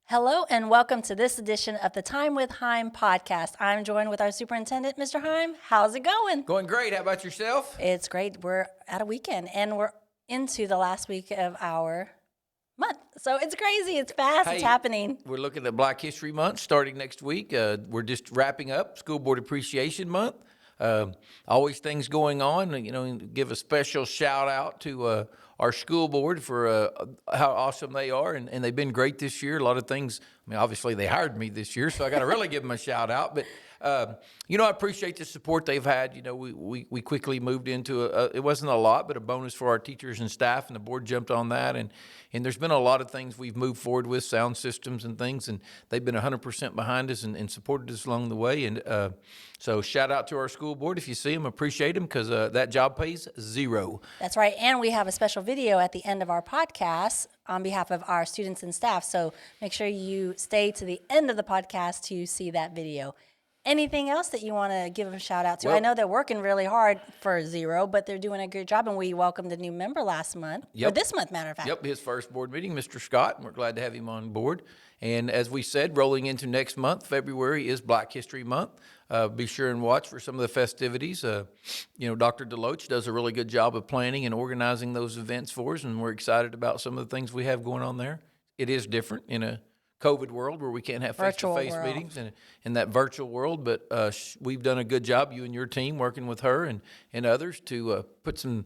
Hello and welcome to this edition of the Time with Hime podcast. I'm joined with our superintendent, Mr. Hime. How's it going? Going great. How about yourself? It's great. We're at a weekend and we're into the last week of our month. So it's crazy. It's fast. It's happening. We're looking at Black History Month starting next week. We're just wrapping up School Board Appreciation Month. Always things going on. Give a special shout out to our school board for how awesome they are, and they've been great this year. A lot of things. I mean, obviously they hired me this year, so I got to really give them a shout out. But I appreciate the support they've had. We quickly moved into it wasn't a lot, but a bonus for our teachers and staff, and the board jumped on that. And there's been a lot of things we've moved forward with, sound systems and things, and they've been 100% behind us and supported us along the way. And so shout out to our school board. If you see them, appreciate them, because that job pays $0. That's right. And we have a special video at the end of our podcast on behalf of our students and staff. So make sure you stay to the end of the podcast to see that video. Anything else that you want to give a shout out to? Well, I know they're working really hard for $0, but they're doing a good job, and we welcomed a new member last month, or this month, matter of fact. Yep, his first board meeting, Mr. Scott, and we're glad to have him on board. And as we said, rolling into next month, February is Black History Month. Be sure and watch for some of the festivities. Dr. Deloach does a really good job of planning and organizing those events for us, and we're excited about some of the things we have going on there. It is different in a COVID world where we can't have face-to-face meetings and in that virtual world, but we've done a good job, you and your team, working with her and others to put some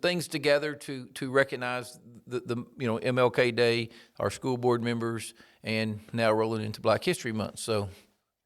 things together to recognize the MLK Day, our school board members, and now rolling into Black History Month. So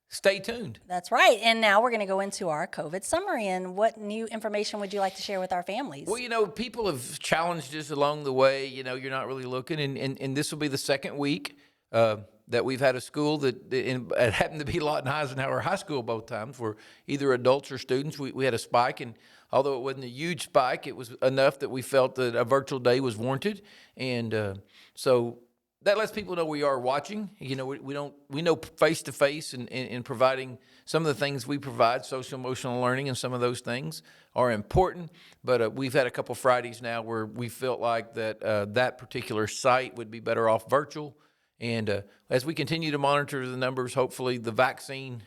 stay tuned. That's right. And now we're going to go into our COVID summary. And what new information would you like to share with our families? Well, people have challenged us along the way. You're not really looking, and this will be the second week that we've had a school that it happened to be Lawton Eisenhower High School both times, where either adults or students, we had a spike, and although it wasn't a huge spike, it was enough that we felt that a virtual day was warranted, and so that lets people know we are watching. We know face to face and providing some of the things we provide, social emotional learning, and some of those things are important. But we've had a couple Fridays now where we felt like that particular site would be better off virtual. And as we continue to monitor the numbers, hopefully the vaccine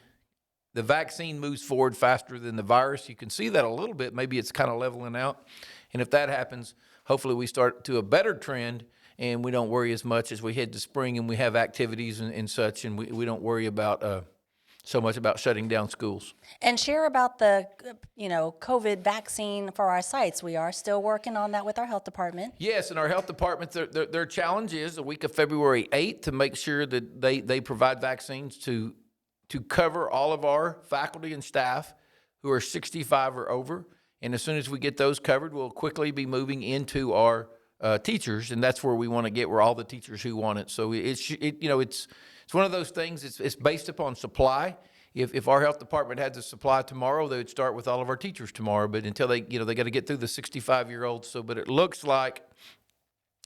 moves forward faster than the virus. You can see that a little bit. Maybe it's kind of leveling out. And if that happens, hopefully we start to a better trend, and we don't worry as much as we head to spring and we have activities and such, and we don't worry about so much about shutting down schools. And share about the, COVID vaccine for our sites. We are still working on that with our health department. Yes, and our health department, their challenge is the week of February 8th to make sure that they provide vaccines to cover all of our faculty and staff who are 65 or over. And as soon as we get those covered, we'll quickly be moving into our teachers, and that's where we want to get, where all the teachers who want it. So it's one of those things. It's based upon supply. If our health department had the supply tomorrow, they would start with all of our teachers tomorrow. But until they got to get through the 65-year-olds. So, but it looks like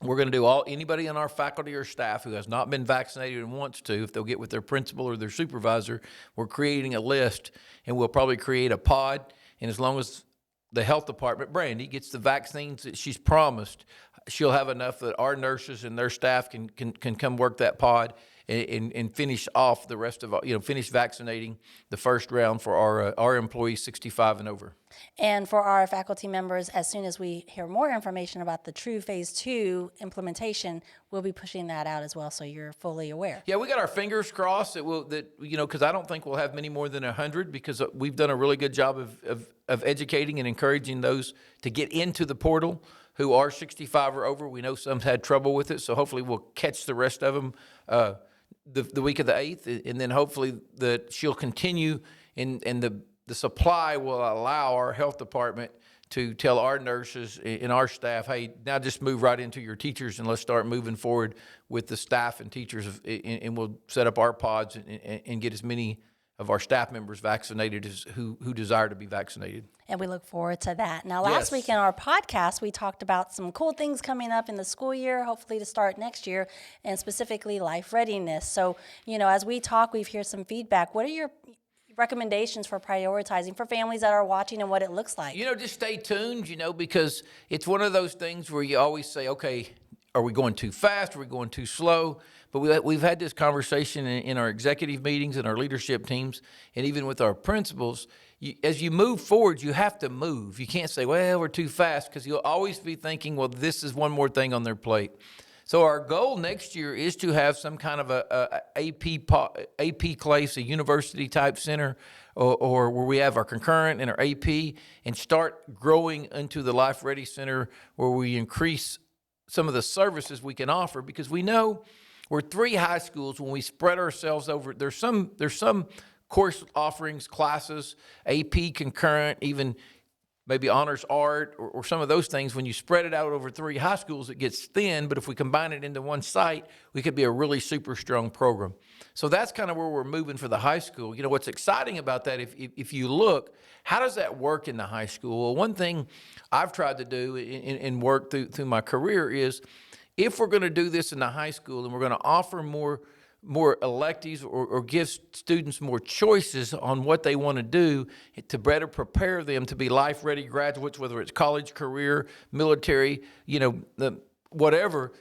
we're going to do anybody on our faculty or staff who has not been vaccinated and wants to, if they'll get with their principal or their supervisor, we're creating a list, and we'll probably create a pod. And as long as the health department, Brandy, gets the vaccines that she's promised, she'll have enough that our nurses and their staff can come work that pod and finish off the rest of, finish vaccinating the first round for our employees 65 and over. And for our faculty members, as soon as we hear more information about the true phase 2 implementation, we'll be pushing that out as well, so you're fully aware. Yeah, we got our fingers crossed because I don't think we'll have many more than 100, because we've done a really good job of educating and encouraging those to get into the portal who are 65 or over. We know some's had trouble with it, so hopefully we'll catch the rest of them the week of the 8th, and then hopefully that she'll continue, and the supply will allow our health department to tell our nurses and our staff, hey, now just move right into your teachers and let's start moving forward with the staff and teachers, and we'll set up our pods and get as many of our staff members vaccinated as who desire to be vaccinated. And we look forward to that. Now, last week in our podcast, we talked about some cool things coming up in the school year, hopefully to start next year, and specifically life readiness. So, as we talk, we've heard some feedback. What are your recommendations for prioritizing for families that are watching and what it looks like? Just stay tuned, because it's one of those things where you always say, okay, are we going too fast? Are we going too slow? But we've had this conversation in our executive meetings and our leadership teams, and even with our principals. As you move forward, you have to move. You can't say, well, we're too fast, because you'll always be thinking, well, this is one more thing on their plate. So our goal next year is to have some kind of a AP place, a university-type center, or where we have our concurrent and our AP, and start growing into the Life Ready Center, where we increase some of the services we can offer, because we know we're 3 high schools. When we spread ourselves over, there's some course offerings, classes, AP, concurrent, even maybe honors art or some of those things. When you spread it out over 3 high schools, it gets thin, but if we combine it into one site, we could be a really super strong program. So that's kind of where we're moving for the high school. You know, what's exciting about that, if you look, how does that work in the high school? Well, one thing I've tried to do and work through my career is, if we're going to do this in the high school and we're going to offer more electives or give students more choices on what they want to do to better prepare them to be life-ready graduates, whether it's college, career, military, whatever,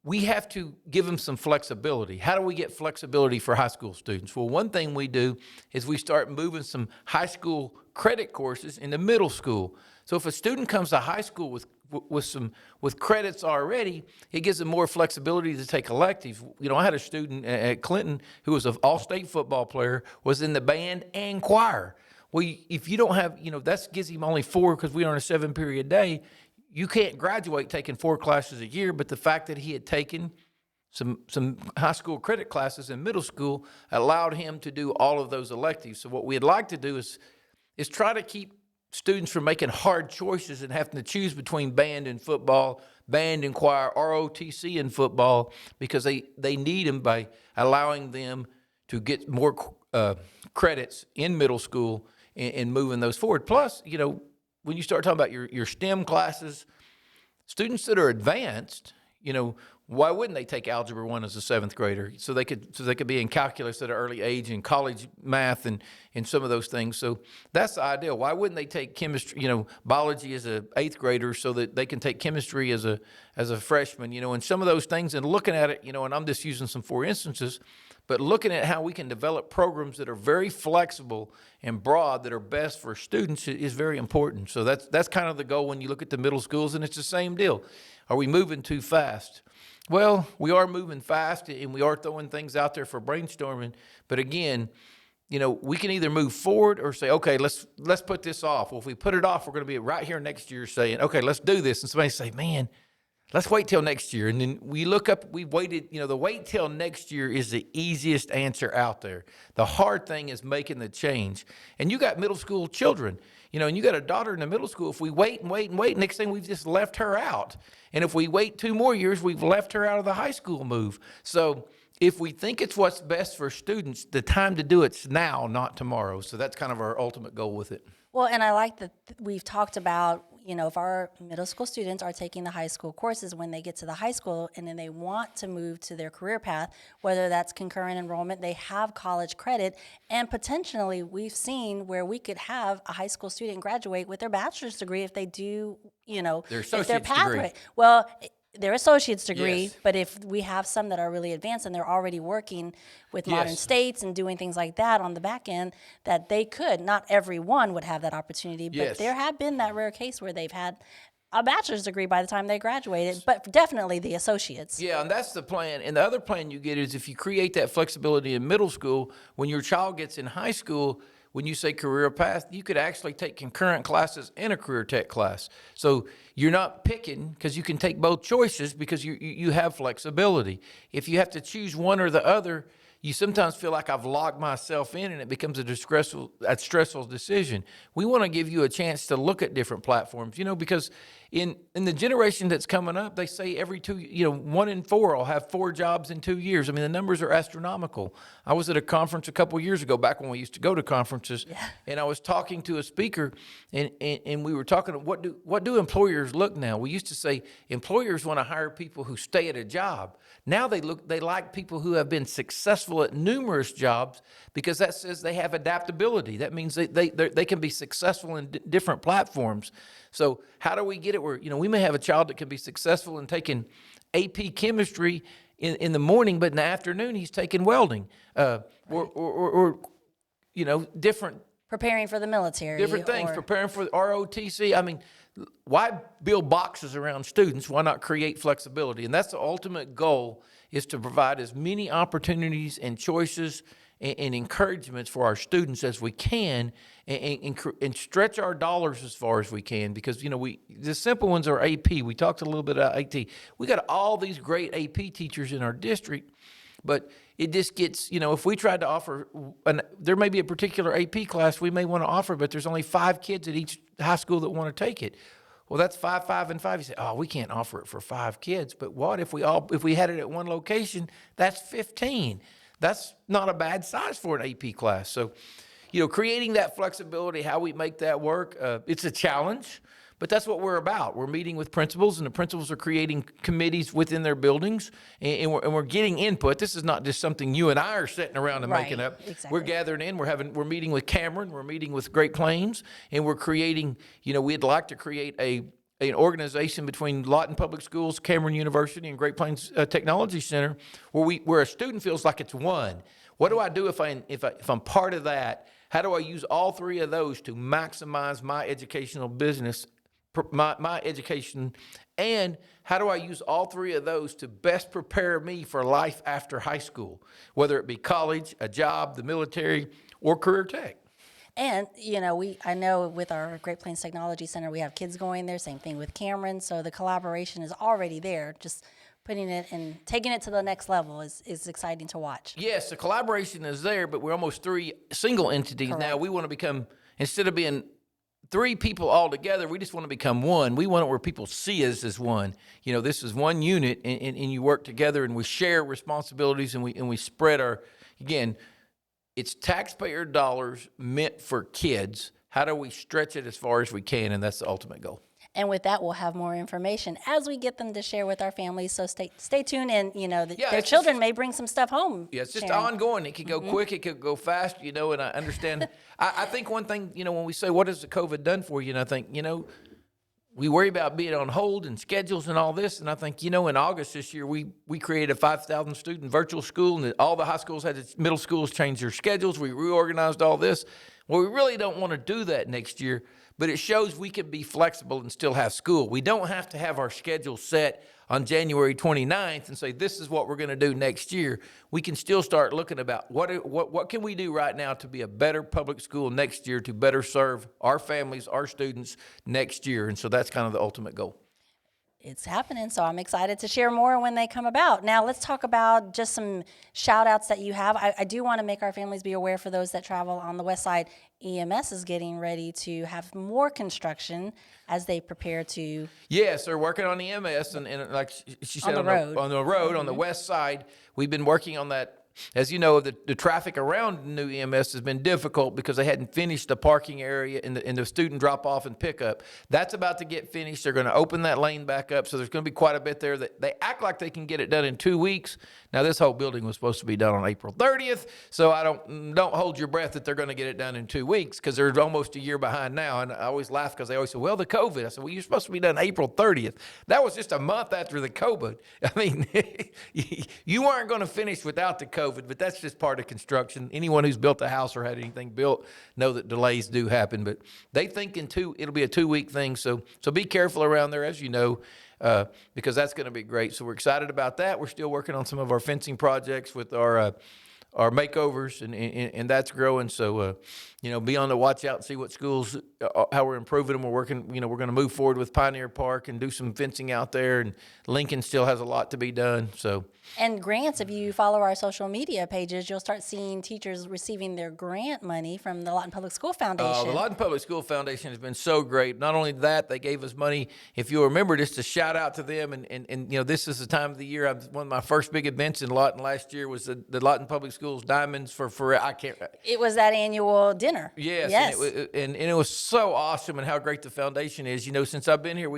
we have to give them some flexibility. How do we get flexibility for high school students? Well, one thing we do is we start moving some high school credit courses into middle school. So if a student comes to high school with credits already, it gives them more flexibility to take electives. I had a student at Clinton who was an all-state football player, was in the band and choir. Well, if you don't have, that gives him only 4, because we are on a 7-period day. You can't graduate taking 4 classes a year, but the fact that he had taken some high school credit classes in middle school allowed him to do all of those electives. So what we'd like to do is try to keep students from making hard choices and having to choose between band and football, band and choir, ROTC and football, because they need them by allowing them to get more credits in middle school and moving those forward. Plus, when you start talking about your STEM classes, students that are advanced, why wouldn't they take Algebra 1 as a 7th grader? So they could be in calculus at an early age, and college math and some of those things. So that's the ideal. Why wouldn't they take chemistry, biology as a 8th grader, so that they can take chemistry as a freshman, and some of those things, and looking at it, and I'm just using some 4 instances, but looking at how we can develop programs that are very flexible and broad, that are best for students, is very important. So that's kind of the goal when you look at the middle schools, and it's the same deal. Are we moving too fast? Well, we are moving fast, and we are throwing things out there for brainstorming. But again, we can either move forward or say, okay, let's put this off. Well, if we put it off, we're going to be right here next year saying, okay, let's do this. And somebody say, man, let's wait till next year. And then we look up, we've waited, the wait till next year is the easiest answer out there. The hard thing is making the change. And you got middle school children, and you got a daughter in the middle school. If we wait and wait and wait, next thing we've just left her out. And if we wait 2 more years, we've left her out of the high school move. So if we think it's what's best for students, the time to do it's now, not tomorrow. So that's kind of our ultimate goal with it. Well, and I like that we've talked about, if our middle school students are taking the high school courses, when they get to the high school and then they want to move to their career path, whether that's concurrent enrollment, they have college credit, and potentially we've seen where we could have a high school student graduate with their bachelor's degree if they do, their if their associate's pathway. degree. Well, their associate's degree, Yes. but if we have some that are really advanced and they're already working with modern Yes. states and doing things like that on the back end, that they could, not everyone would have that opportunity, but Yes. there have been that rare case where they've had a bachelor's degree by the time they graduated, but definitely the associates. Yeah, and that's the plan. And the other plan you get is, if you create that flexibility in middle school, when your child gets in high school, when you say career path, you could actually take concurrent classes and a career tech class. So you're not picking, because you can take both choices, because you have flexibility. If you have to choose one or the other, you sometimes feel like I've locked myself in, and it becomes a stressful decision. We want to give you a chance to look at different platforms, because in the generation that's coming up, they say every 1 in 4 will have 4 jobs in 2 years. I mean, the numbers are astronomical. I was at a conference a couple years ago, back when we used to go to conferences, and I was talking to a speaker, and we were talking, what do employers look now? We used to say employers want to hire people who stay at a job. Now they like people who have been successful at numerous jobs, because that says they have adaptability. That means they can be successful in different platforms. So how do we get it where, we may have a child that can be successful in taking AP chemistry in the morning, but in the afternoon he's taking welding, or different Preparing for the military. different things, preparing for ROTC. I mean, why build boxes around students? Why not create flexibility? And that's the ultimate goal, is to provide as many opportunities and choices and encouragements for our students as we can, and stretch our dollars as far as we can, because the simple ones are AP. We talked a little bit about AT. We got all these great AP teachers in our district, but it just gets, if we tried to offer, there may be a particular AP class we may want to offer, but there's only 5 kids at each high school that want to take it. Well, that's 5, 5, and 5. You say, oh, we can't offer it for 5 kids. But what if we had it at one location? That's 15. That's not a bad size for an AP class. So, creating that flexibility, how we make that work, it's a challenge, but that's what we're about. We're meeting with principals, and the principals are creating committees within their buildings, and we're getting input. This is not just something you and I are sitting around and making up. Exactly. We're gathering in. We're meeting with Cameron. We're meeting with Great Plains, and we're creating. We'd like to create an organization between Lawton Public Schools, Cameron University, and Great Plains Technology Center, where a student feels like it's one. What do I do if I'm part of that? How do I use all 3 of those to maximize my educational business, my education, and how do I use all 3 of those to best prepare me for life after high school, whether it be college, a job, the military, or career tech? And, I know with our Great Plains Technology Center, we have kids going there, same thing with Cameron. So the collaboration is already there. Just putting it and taking it to the next level is exciting to watch. Yes, the collaboration is there, but we're almost 3 single entities. Correct. Now. We want to become, instead of being 3 people all together, we just want to become one. We want it where people see us as one. This is one unit, and you work together, and we share responsibilities, and we spread again, it's taxpayer dollars meant for kids. How do we stretch it as far as we can? And that's the ultimate goal. And with that, we'll have more information as we get them to share with our families. So stay tuned, and their children may bring some stuff home. Yeah, it's just ongoing. It could go quick, it could go fast, and I understand. I think one thing, when we say, what has the COVID done for you? And I think, we worry about being on hold and schedules and all this. And I think, in August this year, we created a 5,000 student virtual school, and all the high schools middle schools changed their schedules. We reorganized all this. Well, we really don't want to do that next year, but it shows we can be flexible and still have school. We don't have to have our schedule set on January 29th and say, this is what we're going to do next year. We can still start looking about what can we do right now to be a better public school next year, to better serve our families, our students next year. And so that's kind of the ultimate goal. It's happening, so I'm excited to share more when they come about. Now, let's talk about just some shout-outs that you have. I do want to make our families be aware, for those that travel on the west side, EMS is getting ready to have more construction as they prepare to... Yes, they're working on EMS, and like she said, on the road, on the west side. We've been working on that. As you know, the traffic around the new EMS has been difficult because they hadn't finished the parking area and the student drop-off and pickup. That's about to get finished. They're going to open that lane back up, so there's going to be quite a bit there. That they act like they can get it done in 2 weeks. Now, this whole building was supposed to be done on April 30th, so I don't hold your breath that they're going to get it done in 2 weeks, because they're almost a year behind now. And I always laugh because they always say, well, the COVID. I said, well, you're supposed to be done April 30th. That was just a month after the COVID. I mean, you weren't going to finish without the COVID, but that's just part of construction. Anyone who's built a house or had anything built know that delays do happen, but they think it'll be a 2-week thing. So be careful around there, as you know, because that's going to be great. So we're excited about that. We're still working on some of our fencing projects with our makeovers, and that's growing. So, be on the watch out and see what schools, how we're improving them. We're working, we're going to move forward with Pioneer Park and do some fencing out there, and Lincoln still has a lot to be done. So. And grants, if you follow our social media pages, you'll start seeing teachers receiving their grant money from the Lawton Public School Foundation. The Lawton Public School Foundation has been so great. Not only that, they gave us money. If you'll remember, just to shout out to them, and this is the time of the year. One of my first big events in Lawton last year was the Lawton Public Schools Diamonds for I can't. It was that annual dinner. Yes. And it was so awesome, and how great the foundation is. Since I've been here,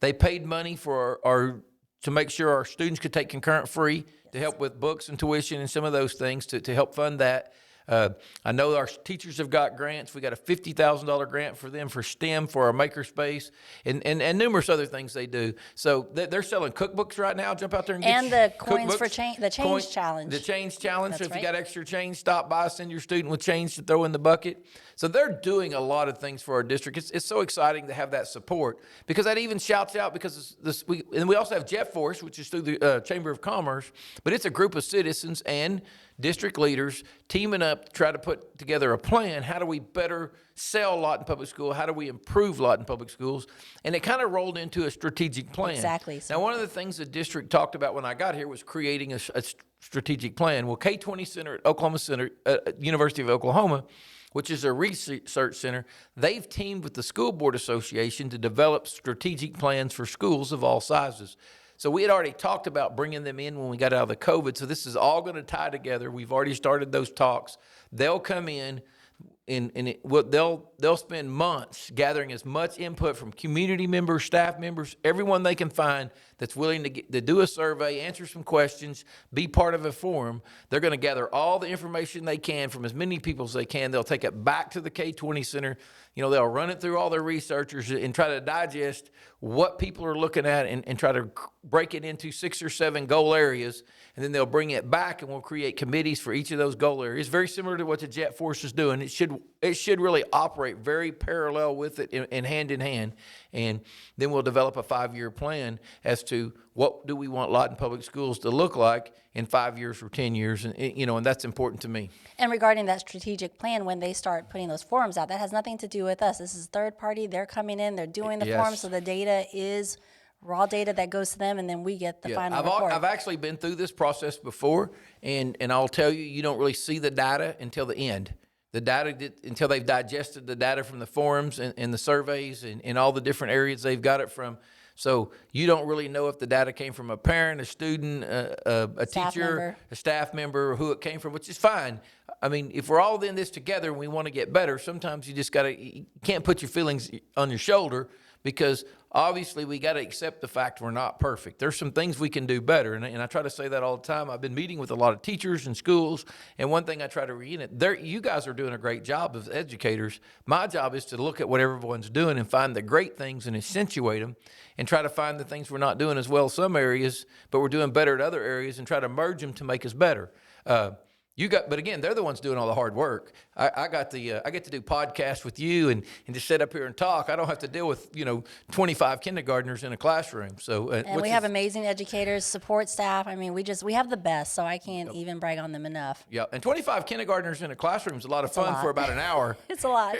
they paid money for to make sure our students could take concurrent free, to help with books and tuition and some of those things, to help fund that. I know our teachers have got grants. We got a $50,000 grant for them for STEM, for our makerspace, and numerous other things they do. So they're selling cookbooks right now. Jump out there and get the coins cookbooks. for change, the change challenge. The change challenge. That's so if right. you got extra change, stop by, send your student with change to throw in the bucket. So they're doing a lot of things for our district. It's so exciting to have that support, because that even shouts out, because we also have Jet Force, which is through the Chamber of Commerce, but it's a group of citizens and district leaders teaming up to try to put together a plan. How do we better sell Lawton Public School? How do we improve Lawton Public Schools? And it kind of rolled into a strategic plan. Exactly. Now, one of the things the district talked about when I got here was creating a strategic plan. Well, K-20 Center at Oklahoma Center, University of Oklahoma, which is a research center, they've teamed with the School Board Association to develop strategic plans for schools of all sizes. So we had already talked about bringing them in when we got out of the COVID. So this is all going to tie together. We've already started those talks. They'll come in, and they'll spend months gathering as much input from community members, staff members, everyone they can find that's willing to do a survey, answer some questions, be part of a forum. They're going to gather all the information they can from as many people as they can. They'll take it back to the K-20 Center. They'll run it through all their researchers and try to digest what people are looking at and try to break it into 6 or 7 goal areas. And then they'll bring it back, and we'll create committees for each of those goal areas. Very similar to what the Jet Force is doing. It should really operate very parallel with it and hand in hand. And then we'll develop a 5-year plan as to what do we want Lawton Public Schools to look like in 5 years or 10 years. And that's important to me. And regarding that strategic plan, when they start putting those forums out, that has nothing to do with us. This is third party. They're coming in, they're doing the forums, so the data is raw data that goes to them, and then we get the final report. I've actually been through this process before, and I'll tell you, you don't really see the data until the end. The data, until they've digested the data from the forums and the surveys and all the different areas they've got it from. So you don't really know if the data came from a parent, a student, a teacher, a staff member, or who it came from, which is fine. I mean, if we're all in this together and we want to get better, sometimes you can't put your feelings on your shoulder, because obviously we got to accept the fact we're not perfect. There's some things we can do better, and I try to say that all the time. I've been meeting with a lot of teachers and schools, and one thing I try to reiterate, you guys are doing a great job as educators. My job is to look at what everyone's doing and find the great things and accentuate them, and try to find the things we're not doing as well some areas, but we're doing better at other areas, and try to merge them to make us better. But again, they're the ones doing all the hard work. I get to do podcasts with you and just sit up here and talk. I don't have to deal with 25 kindergartners in a classroom. So and we have amazing educators, support staff. I mean, we have the best. So I can't even brag on them enough. Yeah, and 25 kindergartners in a classroom is a lot of fun for about an hour. It's a lot.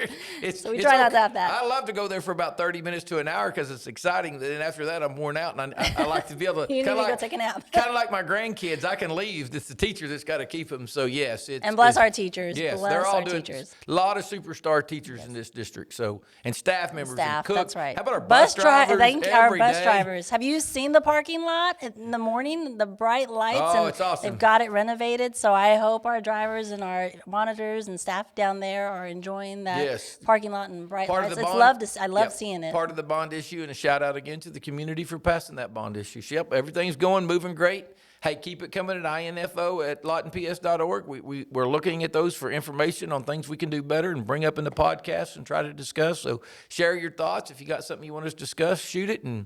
So we try not to have that. I love to go there for about 30 minutes to an hour because it's exciting. Then after that, I'm worn out, and I like to be able to you need to go take a nap. Kind of like my grandkids, I can leave. It's the teacher that's got to keep them. So yes, and bless our teachers. Yes, bless they're all our doing teachers. A lot of superstar teachers in this district. So, and staff members and cooks. That's right. How about our bus drivers? Our bus drivers. Have you seen the parking lot in the morning? The bright lights. Oh, it's awesome. They've got it renovated. So I hope our drivers and our monitors and staff down there are enjoying that parking lot and bright lights. I love seeing it. Part of the bond issue, and a shout out again to the community for passing that bond issue. Yep, everything's moving great. Hey, keep it coming at info@lawtonps.org. We're looking at those for information on things we can do better and bring up in the podcast and try to discuss. So share your thoughts. If you got something you want us to discuss, shoot it. And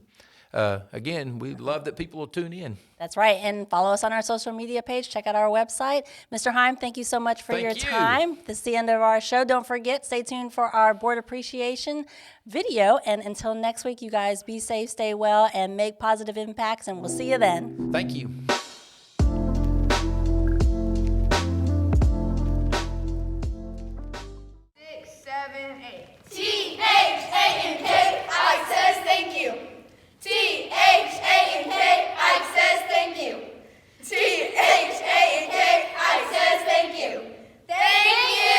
again, we love that people will tune in. That's right. And follow us on our social media page. Check out our website. Mr. Hime, thank you so much for your time. This is the end of our show. Don't forget, stay tuned for our board appreciation video. And until next week, you guys be safe, stay well, and make positive impacts. And we'll see you then. Thank you. 8. Ike says thank you. T-H-A-N-K, Ike says thank you. T-H-A-N-K, Ike says thank you. Thank you!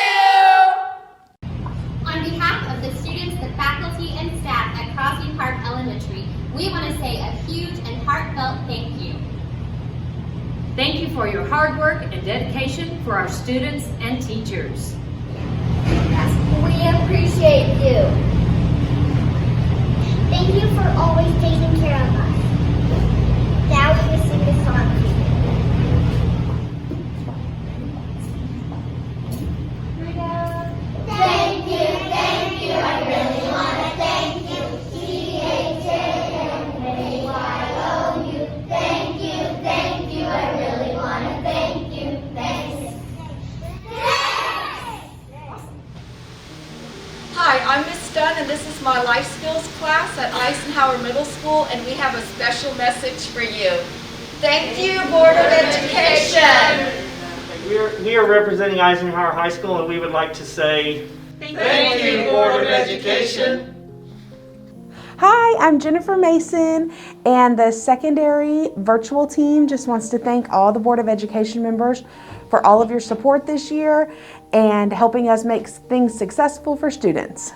On behalf of the students, the faculty, and staff at Crosby Park Elementary, we want to say a huge and heartfelt thank you. Thank you for your hard work and dedication for our students and teachers. We appreciate you. Thank you for always taking care of us. Now we will sing a song to you. is my life skills class at Eisenhower Middle School, and we have a special message for you. Thank you, Board of Education. We are representing Eisenhower High School, and we would like to say, thank you, Board of Education. Hi, I'm Jennifer Mason, and the secondary virtual team just wants to thank all the Board of Education members for all of your support this year and helping us make things successful for students.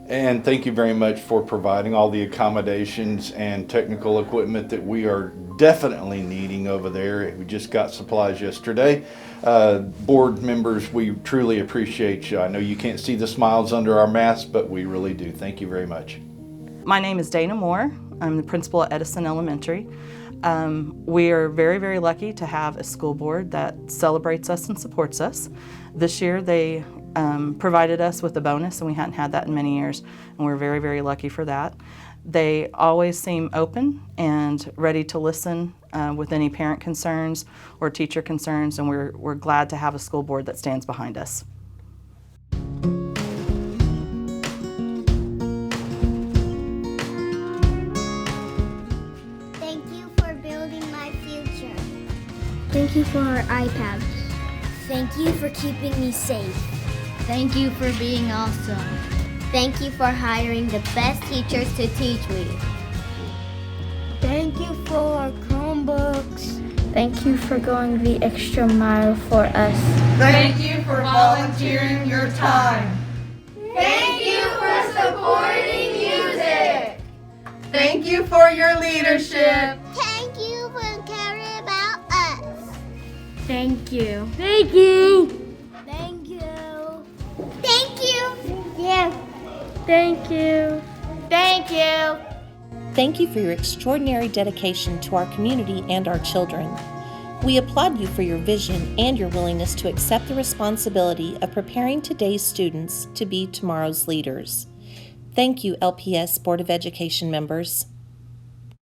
And thank you very much for providing all the accommodations and technical equipment that we are definitely needing over there. We just got supplies yesterday. Board members, we truly appreciate you. I know you can't see the smiles under our masks, but we really do. Thank you very much. My name is Dana Moore. I'm the principal at Edison Elementary. We are very, very lucky to have a school board that celebrates us and supports us. This year they provided us with a bonus, and we hadn't had that in many years, and we're very, very lucky for that. They always seem open and ready to listen with any parent concerns or teacher concerns, and we're glad to have a school board that stands behind us. Thank you for our iPads. Thank you for keeping me safe. Thank you for being awesome. Thank you for hiring the best teachers to teach me. Thank you for our Chromebooks. Thank you for going the extra mile for us. Thank you for volunteering your time. Thank you for supporting music. Thank you for your leadership. Thank you for caring about us. Thank you. Thank you. Thank you. Thank you. Yeah. Thank you. Thank you. Thank you for your extraordinary dedication to our community and our children. We applaud you for your vision and your willingness to accept the responsibility of preparing today's students to be tomorrow's leaders. Thank you, LPS Board of Education members.